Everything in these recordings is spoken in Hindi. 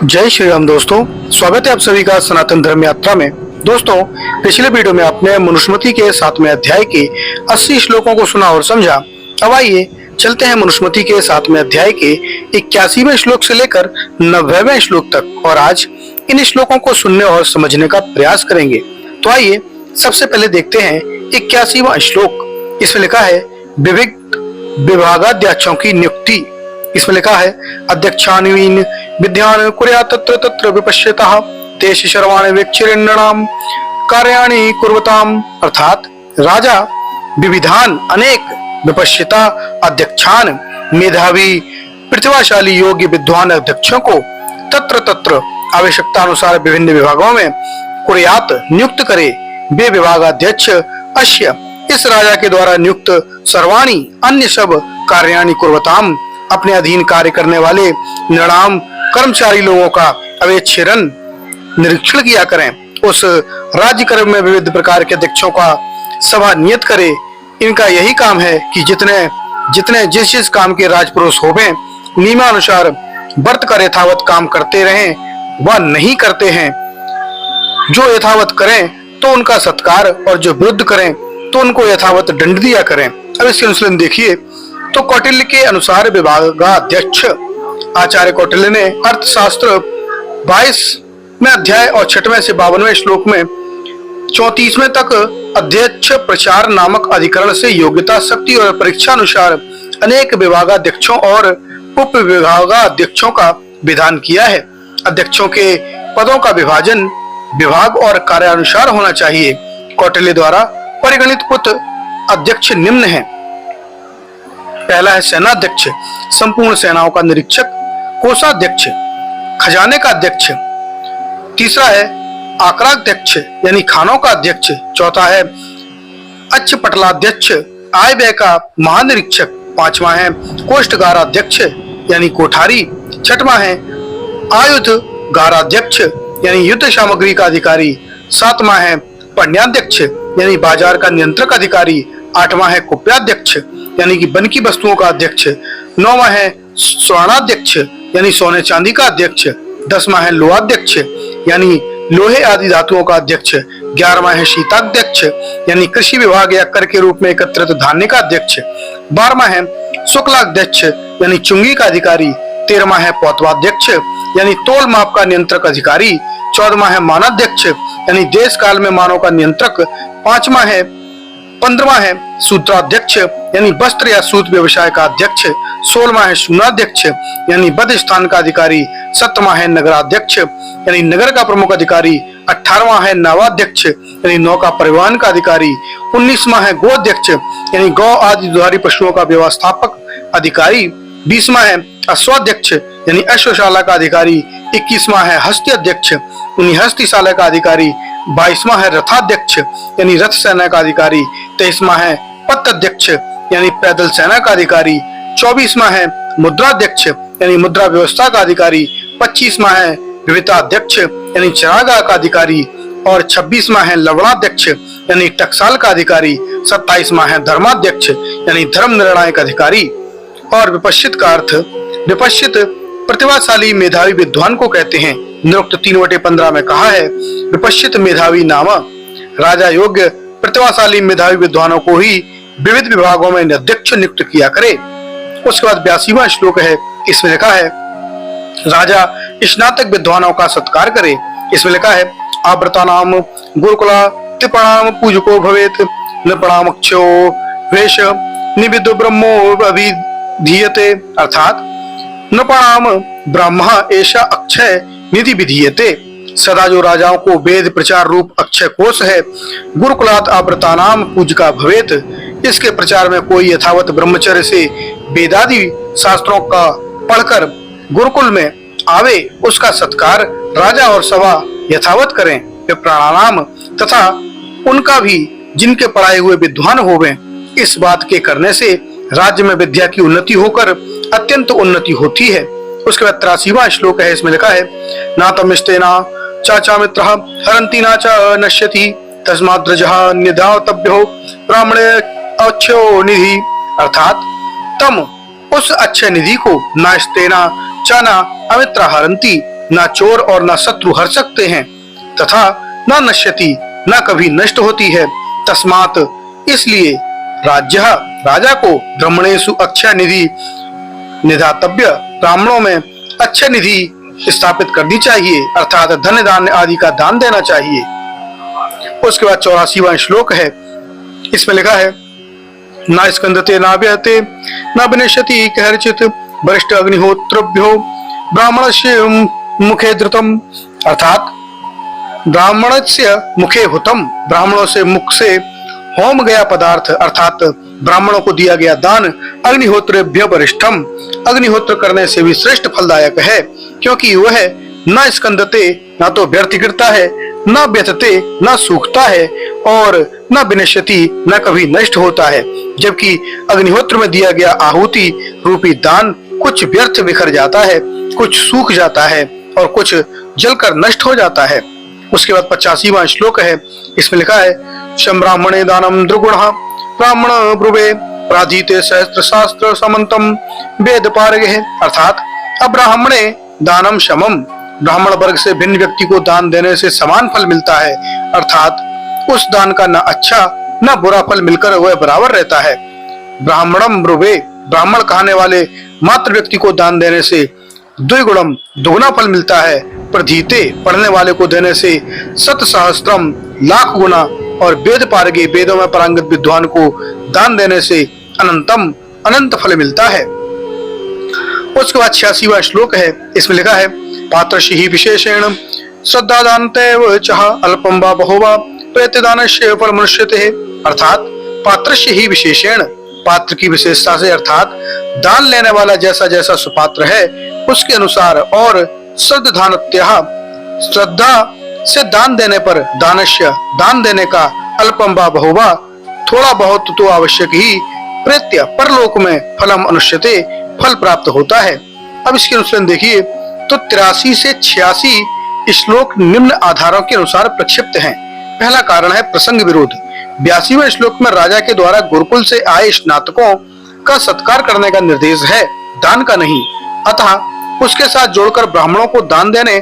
जय श्री राम दोस्तों, स्वागत है आप सभी का सनातन धर्म यात्रा में। दोस्तों, पिछले वीडियो में आपने मनुस्मृति के 7वें अध्याय के 80 श्लोकों को सुना और समझा। अब आइए चलते हैं मनुस्मृति के 7वें अध्याय के 81वें श्लोक से लेकर 90वें श्लोक तक और आज इन श्लोकों को सुनने और समझने का प्रयास करेंगे। तो आइए सबसे पहले देखते हैं 81वां श्लोक। इसमें लिखा है विविध विभागाध्यक्षों की नियुक्ति। इसमें लिखा है अध्यक्षान्वीन विद्यान कुर्यात् तत्र तत्र विपश्यतः तेषु सर्वाणि वीक्षिरण्णाम कार्याणि कुर्वताम। अर्थात राजा विविधान अनेक विपश्यता अध्यक्षान मेधावी प्रतिभाशाली योग्य विद्वान अध्यक्षों को तत्र तत्र आवश्यकता अनुसार विभिन्न विभागों में कुर्यात् नियुक्त करे। वे विभागाध्यक्ष अश्य इस राजा के द्वारा नियुक्त सर्वाणि अन्य सब कार्याणि कुर्वताम अपने अधीन कार्य करने वाले निर्णाम कर्मचारी लोगों का अवेक्षिरन निरीक्षण किया करें। उस राज्य कर्म में विविध प्रकार के अध्यक्षों का सभा नियत करे। इनका यही काम है कि जितने जिस जिस काम के राजपुरुष होवें नियमानुसार व्रत कर यथावत काम करते रहें व नहीं करते हैं। जो यथावत करें तो उनका सत्कार और जो विरुद्ध करें तो उनको यथावत दंड दिया करें। अब इसके अनुसार देखिए तो कौटिल्य के अनुसार विभागाध्यक्ष आचार्य कौटिल्य ने अर्थशास्त्र 22वें अध्याय और 6वें से 52वें श्लोक में 34वें तक अध्यक्ष प्रचार नामक अधिकरण से योग्यता शक्ति और परीक्षा अनुसार अनेक विभागाध्यक्षों और उप विभागाध्यक्षों का विधान किया है। अध्यक्षों के पदों का विभाजन विभाग और कार्यानुसार होना चाहिए। कौटिल्य द्वारा परिगणित कुछ अध्यक्ष निम्न हैं। पहला है सेनाध्यक्ष, संपूर्ण सेनाओं का निरीक्षक। कोषाध्यक्ष, खजाने का अध्यक्ष। तीसरा है आक्राध्यक्ष यानी खानों का अध्यक्ष। चौथा है अच्छ पटलाध्यक्ष, आय व्यय का महानिरीक्षक। पांचवा है कोष्ठगाराध्यक्ष यानी कोठारी। छठवां है आयुध गाराध्यक्ष यानी युद्ध सामग्री का अधिकारी। सातवां है पण्याध्यक्ष यानी बाजार का नियंत्रक अधिकारी। आठवां है कुप्याध्यक्ष यानी कि वन की वस्तुओं का अध्यक्ष। नौवां है स्वर्णाध्यक्ष यानी सोने चांदी का अध्यक्ष। 10वां है लोहाध्यक्ष यानी लोहे आदि धातुओं का अध्यक्ष। 11वां है शीताध्यक्ष यानी कृषि विभाग या कर के रूप में एकत्रित धान्य का अध्यक्ष। 12वां है शुक्लाध्यक्ष यानी चुंगी का अधिकारी। 13वां है पौतवाध्यक्ष यानी तोल माप का नियंत्रक अधिकारी। 14वां है मानाध्यक्ष यानी देश काल में मानव का नियंत्रक। 15वां है सूत्राध्यक्ष यानी वस्त्र या सूत व्यवसाय का अध्यक्ष। 16वां है शून्याध्यक्ष यानी वध स्थान का अधिकारी। 17वां है नगराध्यक्ष यानी नगर का प्रमुख अधिकारी। 18वां है नावाध्यक्ष यानी नौका परिवहन का अधिकारी। 19वां है गोअध्यक्ष यानी गौ आदि दुधारी पशुओं का व्यवस्थापक अधिकारी। 20वां है अश्वाध्यक्ष यानी अश्वशाला का अधिकारी। 21वां है हस्त्याध्यक्ष यानी हस्तिशाला का अधिकारी। 22वां है रथाध्यक्ष यानी रथ सेना का अधिकारी। 23वां है पत्राध्यक्ष यानी पैदल सेना का अधिकारी। 24वां है मुद्राध्यक्ष यानी मुद्रा व्यवस्था का अधिकारी। 25वां है विविताध्यक्ष यानी चरागाह का अधिकारी और 26वां है लवणाध्यक्ष यानी टकसाल का अधिकारी। 27वां है धर्माध्यक्ष यानी धर्म निर्णायक अधिकारी। और विपश्चित का अर्थ विपश्चित प्रतिभाशाली मेधावी विद्वान को कहते हैं। निरुक्त 3/15 में कहा है विपश्चित मेधावी नाम राजा योग्य प्रतिभाशाली मेधावी विद्वानों को ही विविध विभागों में अध्यक्ष नियुक्त किया करे। उसके बाद 82वां श्लोक है। इसमें लिखा है राजा स्नातक विद्वानों का सत्कार करे। इसमें लिखा है आवृतानाम गुरुकुला त्रिपणाम पूजको भवेत नृपणामक्षो वेश निविदो ब्रह्मो अभिधीयते। अर्थात नृपणाम ब्रह्मा ऐसा अक्षय निधि विधीयते। सदा जो राजाओं को वेद प्रचार रूप अक्षय कोश है। गुरुकुलात आवृतानाम पूजिका भवेत, इसके प्रचार में कोई यथावत ब्रह्मचर्य से वेदादि शास्त्रों का पढ़कर गुरुकुल में आवे उसका सत्कार राजा और सभा यथावत करें। प्रणाम तथा उनका भी जिनके पढ़ाए हुए विद्वान होवें। इस बात के करने से राज्य में विद्या की उन्नति होकर अत्यंत उन्नति होती है। उसके बाद 83वां श्लोक है। इसमें लिखा है नातमिष्टेना चाचा मित्र हरंती ना च नश्यति तस्माद्रजः निधातव्यो ब्राह्मणे अच्छो निधि। अर्थात तम उस अच्छे निधि को नास्तेना चाना अमित्र हरंती न चोर और न शत्रु हर सकते हैं, तथा न नश्यति, न कभी नष्ट होती है। तस्मात् इसलिए राज्य राजा को ब्राह्मणेषु अक्षय निधि निधातव्य, ब्राह्मणों में अक्षय निधि स्थापित करनी चाहिए, अर्थात धन धान्य आदि का दान देना चाहिए। उसके बाद 84वां श्लोक है, इसमें लिखा है न स्कंदते न व्यहते न विनश्यति कहरचित वरिष्ठ अग्निहोत्रभ्यो ब्राह्मणस्य मुखे धृतम, अर्थात ब्राह्मणस्य मुखे हुतम, ब्राह्मणों से मुख से होम गया पदार्थ अर्थात ब्राह्मणों को दिया गया दान अग्निहोत्रेभ्य वरिष्ठम, अग्निहोत्र करने से भी श्रेष्ठ फलदायक है, क्योंकि वह न स्कंदते, न तो व्यर्थ गिरता है, न व्यथते, न सूखता है, और न विनश्यति, न कभी नष्ट होता है। जबकि अग्निहोत्र में दिया गया आहुति रूपी दान कुछ व्यर्थ बिखर जाता है, कुछ सूख जाता है और कुछ जलकर नष्ट हो जाता है। उसके बाद 85वां श्लोक है, इसमें लिखा है शम ब्राह्मणे दानम द्रुगुण ब्राह्मण ब्रुवे प्राधीते सहस्त्र शास्त्र समंतम वेद पारगे, अर्थात अब्राह्मणे दानम शमम, ब्राह्मण वर्ग से भिन्न व्यक्ति को दान देने से समान फल मिलता है, अर्थात उस दान का न अच्छा न बुरा फल मिलकर वह बराबर रहता है। ब्राह्मणम ब्रुवे, ब्राह्मण कहने वाले मात्र व्यक्ति को दान देने से द्विगुणम, दुगुना फल मिलता है। प्रधीते, पढ़ने वाले को देने से सत सहस्त्रम, लाख गुना, और वेद पारगे, वेदों में पारंगत विद्वान को दान देने से अनंतम, अनंत फल मिलता है। उसके बाद 86वां श्लोक है, इसमें लिखा है पात्रस्य हि विशेषेण श्रद्धा दानतेव चह अल्पम वा बहुवा प्रत्यदानस्य फलमनुष्यते, अर्थात पात्रस्य हि विशेषेण, पात्र की विशेषता से अर्थात दान लेने वाला जैसा जैसा सुपात्र है उसके अनुसार, और श्रद्धानत्यः, श्रद्धा से दान देने पर, दानस्य, दान देने का, अल्पम वा बहुवा, थोड़ा बहुत तो आवश्यक ही, प्रत्य परलोक में फलम अनुष्यते, फल प्राप्त होता है। अब इसके अनुसार देखिए तो 83 से 86 श्लोक निम्न आधारों के अनुसार प्रक्षिप्त हैं। पहला कारण है प्रसंग विरोध। 82वें श्लोक में राजा के द्वारा गुरुकुल से आए स्नातकों का सत्कार करने का निर्देश है, दान का नहीं, अतः उसके साथ जोड़कर ब्राह्मणों को दान देने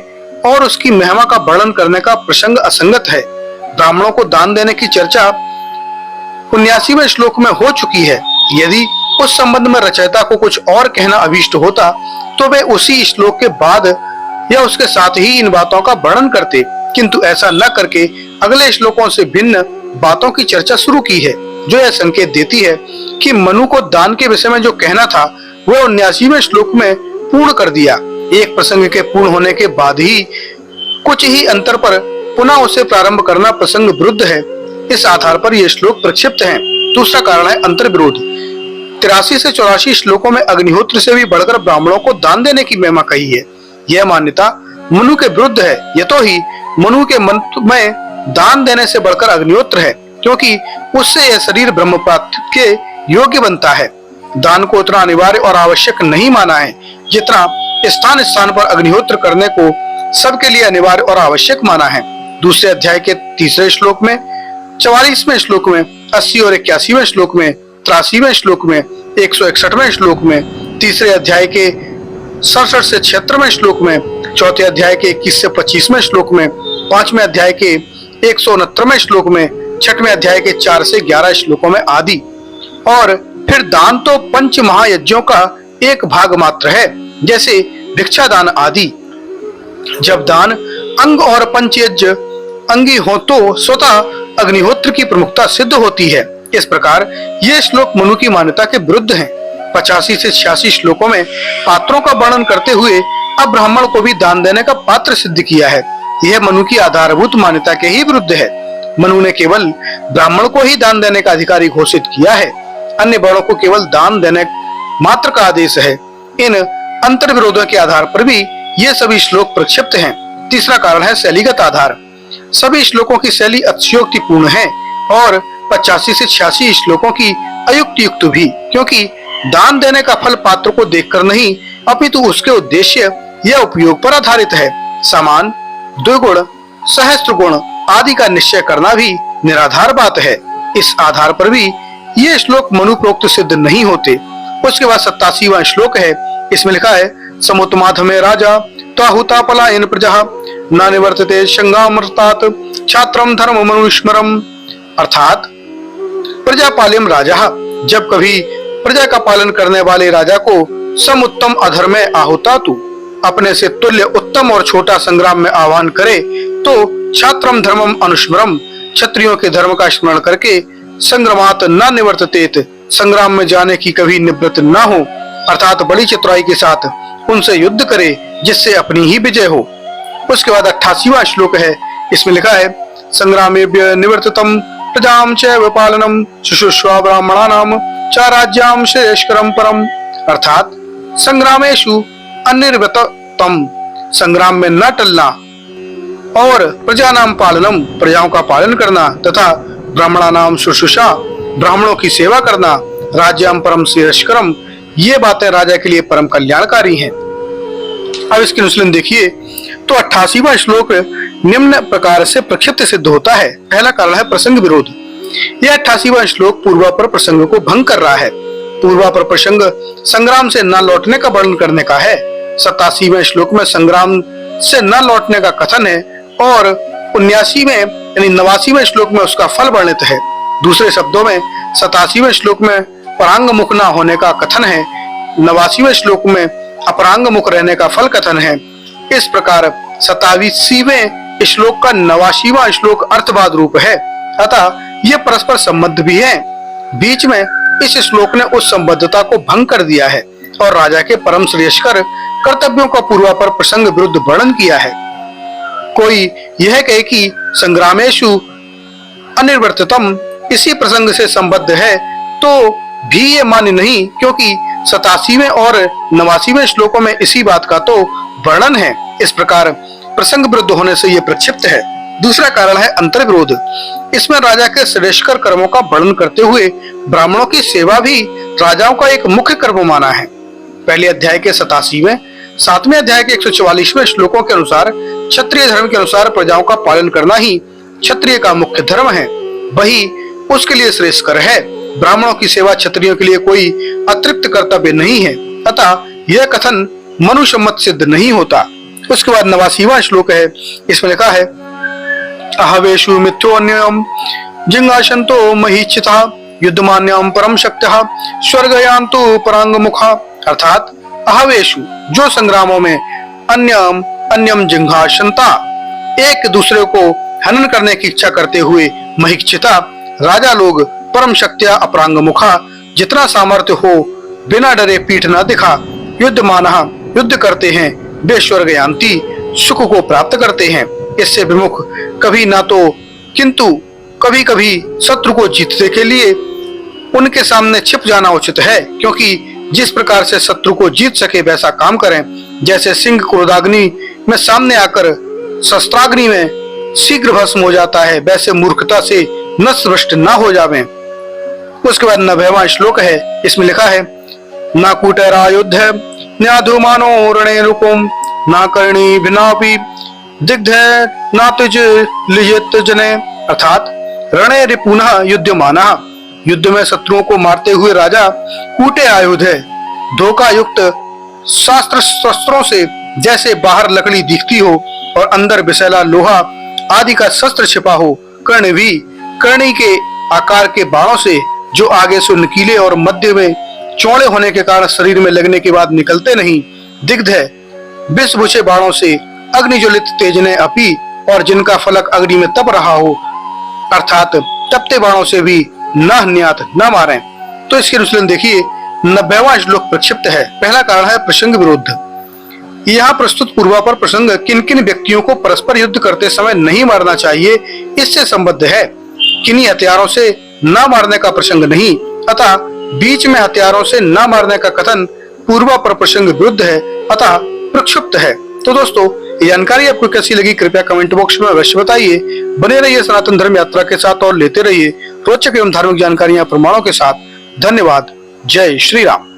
और उसकी महिमा का वर्णन करने का प्रसंग असंगत है। ब्राह्मणों को दान देने की चर्चा 79वें श्लोक में हो चुकी है। यदि उस संबंध में रचयिता को कुछ और कहना अभीष्ट होता तो वे उसी श्लोक के बाद या उसके साथ ही इन बातों का वर्णन करते, किंतु ऐसा न करके अगले श्लोकों से भिन्न बातों की चर्चा शुरू की है, जो यह संकेत देती है कि मनु को दान के विषय में जो कहना था वह 79वें श्लोक में पूर्ण कर दिया। एक प्रसंग के पूर्ण होने के बाद ही कुछ ही अंतर पर पुनः उसे प्रारंभ करना प्रसंग विरुद्ध है। इस आधार पर ये श्लोक प्रक्षिप्त हैं। दूसरा कारण है अंतर विरोध। 83 से 84 श्लोकों में अग्निहोत्र से भी बढ़कर ब्राह्मणों को दान देने की महिमा कही है। यह मान्यता मनु के विरुद्ध है, यतोहि मनु के मंत्र में दान देने से बढ़कर अग्निहोत्र है, क्योंकि उससे यह शरीर ब्रह्म प्राप्ति के योग्य बनता है। दान को उतना अनिवार्य और आवश्यक नहीं माना है जितना स्थान स्थान पर अग्निहोत्र करने को सबके लिए अनिवार्य और आवश्यक माना है। दूसरे अध्याय के 3रे श्लोक में, 44वें श्लोक में, 80 और 81वें श्लोक में, 83वें श्लोक में, 161वें श्लोक में, तीसरे अध्याय के 67 से 76वें श्लोक में, चौथे अध्याय के 21 से 25वें श्लोक में, 5वें अध्याय के 169वें श्लोक में, 6वें अध्याय के 4 से 11 श्लोकों में आदि। और फिर दान तो पंच महायज्ञों का एक भाग मात्र है, जैसे भिक्षा दान आदि। जब दान अंग और पंचयज्ञ अंगी हो तो स्वतः अग्निहोत्र की प्रमुखता सिद्ध होती है। इस प्रकार ये श्लोक मनु की मान्यता के विरुद्ध हैं। 85 से 86 श्लोकों में पात्रों का वर्णन करते हुए अब ब्राह्मण को भी दान देने का पात्र सिद्ध किया है। यह मनु की आधारभूत मान्यता के ही विरुद्ध है। मनु ने केवल ब्राह्मण को ही दान देने का अधिकारी घोषित किया है, अन्य वर्णों को केवल दान देने मात्र का आदेश है। इन अंतर विरोधों के आधार पर भी ये सभी श्लोक प्रक्षिप्त हैं। तीसरा कारण है शैलीगत आधार। सभी श्लोकों की शैली अतिशयोक्तिपूर्ण है और 85 से 86 श्लोकों की अयुक्तियुक्त भी, क्योंकि दान देने का फल पात्र को देखकर नहीं अपितु उसके उद्देश्य या उपयोग पर आधारित है। समान, द्विगुण, सहस्त्र गुण आदि का निश्चय करना भी निराधार बात है। इस आधार पर भी ये श्लोक मनुप्रोक्त सिद्ध नहीं होते। उसके बाद 87वां श्लोक है, इसमें लिखा है समुतमाध में राजा त्वाहुता पलायन प्रजा न निवर्तते संगामर्तात् छात्रम धर्म मनुस्मरम। अर्थात प्रजापाल्यम राजा, जब कभी प्रजा का पालन करने वाले राजा को सम उत्तम अधर्म में आहुता तू अपने से तुल्य उत्तम और छोटा संग्राम में आह्वान करे तो छात्रम धर्मम अनुस्मरम, क्षत्रियों के धर्म का स्मरण करके संग्रामात न निवर्ततेत, संग्राम में जाने की कभी निवृत्त न हो, अर्थात बड़ी चतुराई के साथ उनसे युद्ध करे जिससे अपनी ही विजय हो। उसके बाद 88वां श्लोक है, इसमें लिखा है संग्रामेभ्य निवर्तितम प्रजाम चैव पालनम शुश्रूषा ब्राह्मणानाम च राज्याम श्रेयस्करम परम। अर्थात संग्रामेषु अनिर्वृतम, संग्राम में न टलना, और प्रजा नाम पालनम, प्रजाओं का पालन करना, तथा ब्राह्मणा नाम शुश्रूषा, ब्राह्मणों की सेवा करना, राज्याम परम श्रेयस्करम, ये बातें राजा के लिए परम कल्याणकारी हैं। अब इसकी अनुशीलन देखिए तो 88वां श्लोक निम्न प्रकार से प्रक्षिप्त सिद्ध होता है। पहला कारण है प्रसंग विरोध। यह 88वां श्लोक पूर्वापर प्रसंग को भंग कर रहा है। पूर्वापर प्रसंग संग्राम से न लौटने का वर्णन करने का है। 87वें श्लोक में संग्राम से न लौटने का कथन है और 79वें यानी 89वें श्लोक में उसका फल वर्णित है। दूसरे शब्दों में 87वें श्लोक में परांग मुख न होने का कथन है, 89वें श्लोक में अपरांग मुख रहने का फल कथन है। इस प्रकार 27वें श्लोक का 89वां श्लोक अर्थवाद रूप है, अतः ये परस्पर संबद्ध भी है। बीच में इस श्लोक ने उस संबद्धता को भंग कर दिया है और राजा के परम श्रेयस्कर कर्तव्यों का पूर्वापर प्रसंग विरुद्ध वर्णन किया है। कोई यह कहे कि संग्रामेषु अनिर्वर्तितम इसी प्रसंग से संबद्ध है तो भी ये मान्य नहीं, क्योंकि 87वें और 89वें श्लोकों में इसी बात का तो वर्णन है। इस प्रकार प्रसंग विरुद्ध होने से यह प्रक्षिप्त है। दूसरा कारण है अंतर विरोध। इसमें राजा के श्रेष्ठकर कर्मों का वर्णन करते हुए ब्राह्मणों की सेवा भी राजाओं का एक मुख्य कर्म माना है। पहले अध्याय के 87वें 7वें अध्याय के 144वें श्लोकों के अनुसार क्षत्रिय धर्म के अनुसार प्रजाओं का पालन करना ही क्षत्रिय का मुख्य धर्म है, वही उसके लिए श्रेष्ठकर है। ब्राह्मणों की सेवा क्षत्रियों के लिए कोई अतिरिक्त कर्तव्य नहीं है, अतः यह कथन मनुसम्मत सिद्ध नहीं होता। उसके बाद 89वां श्लोक है, इसमें लिखा है अहवेशु मिथ्योन्यम जिंगाशंतो महीचिता युद्धमान्यम परम शक्त्यः स्वर्गयान्तु परांगमुखा। अर्थात अहवेशु जो संग्रामों में अन्यम अन्यम जिंघाशंता एक दूसरे को हनन करने की इच्छा करते हुए महिक्षिता राजा लोग परम शक्त्या अपरांग मुखा जितना सामर्थ्य हो बिना डरे पीठ न दिखा युद्ध माना युद्ध करते हैं, वे स्वर्गयांती सुख को प्राप्त करते हैं। इससे विमुख कभी ना तो किंतु कभी कभी शत्रु को जीतने के लिए उनके सामने छिप जाना उचित है, क्योंकि जिस प्रकार से शत्रु को जीत सके वैसा काम करें। जैसे सिंह क्रोधाग्नि में सामने आकर शस्त्राग्नि में शीघ्र भस्म हो जाता है, वैसे मूर्खता से नष्ट भ्रष्ट न हो जावे। उसके बाद 90वां श्लोक है, इसमें लिखा है ना कूटरा युद्ध न्याधुमानो रणे रूपम ना करणी भिनापि दिग्ध ना तुझ लिजित जने। अर्थात रणे रिपुनः युद्धमाना, युद्ध में शत्रुओं को मारते हुए राजा कूटे आयुध है, धोखा युक्त शास्त्र शस्त्रों से जैसे बाहर लकड़ी दिखती हो और अंदर विषैला लोहा आदि का शस्त्र छिपा हो, कर्ण भी कर्णी के आकार के बाणों से जो आगे से नुकीले और मध्य में चौड़े होने के कारण शरीर में लगने के बाद निकलते नहीं, दिग्ध है विष भूषे बाणों से अग्निज्वलित तेजने अपी, और जिनका फलक अग्नि में तप रहा हो, अर्थात तपते बाणों से भी न हन्यात न मारें। तो इसके अनुशीलन देखिए 90वां श्लोक प्रक्षिप्त है। पहला कारण है प्रसंग विरुद्ध। यहाँ प्रस्तुत पूर्वापर प्रसंग किन किन व्यक्तियों को परस्पर युद्ध करते समय नहीं मारना चाहिए इससे संबद्ध है, किन्हीं हथियारों से न मारने का प्रसंग नहीं, अतः बीच में हथियारों से न मारने का कथन पूर्वापर प्रसंग विरुद्ध है, अतः प्रक्षिप्त है। तो दोस्तों ये जानकारी आपको कैसी लगी कृपया कमेंट बॉक्स में अवश्य बताइए। बने रहिए सनातन धर्म यात्रा के साथ और लेते रहिए रोचक एवं धार्मिक जानकारियां प्रमाणों के साथ। धन्यवाद। जय श्री राम।